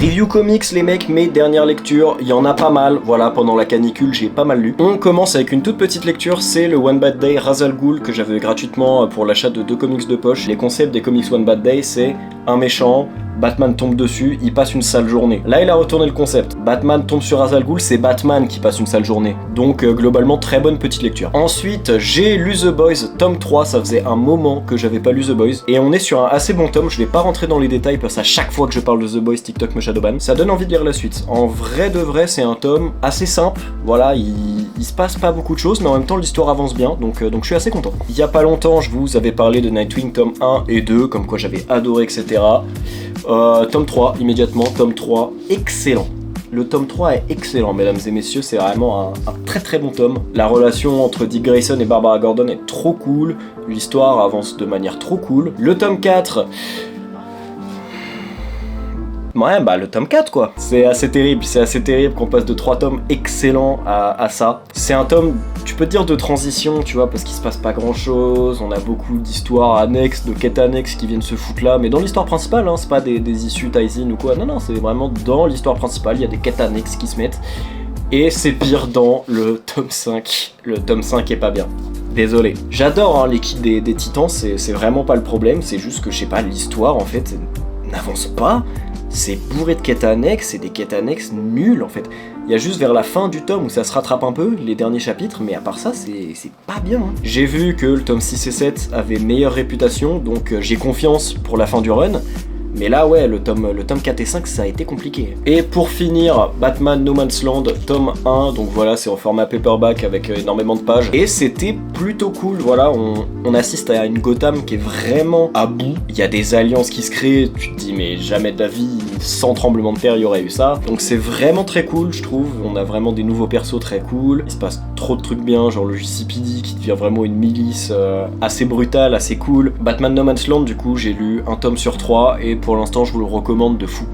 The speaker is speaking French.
Review comics les mecs, mes dernières lectures, il y en a pas mal, voilà, pendant la canicule j'ai pas mal lu. On commence avec une toute petite lecture, c'est le One Bad Day Ra's al Ghul que j'avais gratuitement pour l'achat de 2 comics de poche. Les concepts des comics One Bad Day, c'est un méchant, Batman tombe dessus, il passe une sale journée. Là, il a retourné le concept. Batman tombe sur Ra's al Ghul, c'est Batman qui passe une sale journée. Donc, globalement, très bonne petite lecture. Ensuite, j'ai lu The Boys, tome 3, ça faisait un moment que j'avais pas lu The Boys. Et on est sur un assez bon tome, je vais pas rentrer dans les détails parce qu'à chaque fois que je parle de The Boys, TikTok me shadowban. Ça donne envie de lire la suite. En vrai de vrai, c'est un tome assez simple. Voilà, il se passe pas beaucoup de choses, mais en même temps, l'histoire avance bien, donc je suis assez content. Il y a pas longtemps, je vous avais parlé de Nightwing tome 1 et 2, comme quoi j'avais adoré, etc. Tome 3, immédiatement, tome 3, excellent. Le tome 3 est excellent, mesdames et messieurs, c'est vraiment un très très bon tome. La relation entre Dick Grayson et Barbara Gordon est trop cool, l'histoire avance de manière trop cool. Le tome 4... Ouais, bah le tome 4 quoi. C'est assez terrible qu'on passe de 3 tomes excellents à ça. C'est un tome, tu peux te dire de transition, tu vois, parce qu'il se passe pas grand chose, on a beaucoup d'histoires annexes, de quêtes annexes qui viennent se foutre là, mais dans l'histoire principale, hein, c'est pas des issues Taizin ou quoi, non, c'est vraiment dans l'histoire principale, il y a des quêtes annexes qui se mettent, et c'est pire dans le tome 5. Le tome 5 est pas bien. Désolé. J'adore hein, l'équipe des Titans, c'est vraiment pas le problème, c'est juste que je sais pas, l'histoire en fait n'avance pas. C'est bourré de quêtes annexes, et des quêtes annexes nulles en fait. Il y a juste vers la fin du tome où ça se rattrape un peu, les derniers chapitres, mais à part ça, c'est pas bien. Hein. J'ai vu que le tome 6 et 7 avaient meilleure réputation, donc j'ai confiance pour la fin du run. Mais là, ouais, le tome 4 et 5, ça a été compliqué. Et pour finir, Batman No Man's Land, tome 1, donc voilà, c'est en format paperback avec énormément de pages. Et c'était plutôt cool, voilà, on assiste à une Gotham qui est vraiment à bout. Il y a des alliances qui se créent, tu te dis, mais jamais de la vie, sans tremblement de terre, il y aurait eu ça. Donc c'est vraiment très cool, je trouve. On a vraiment des nouveaux persos très cool. Il se passe trop de trucs bien, genre le JCPD qui devient vraiment une milice assez brutale, assez cool. Batman No Man's Land, du coup, j'ai lu un tome sur 3 et pour l'instant je vous le recommande de fou.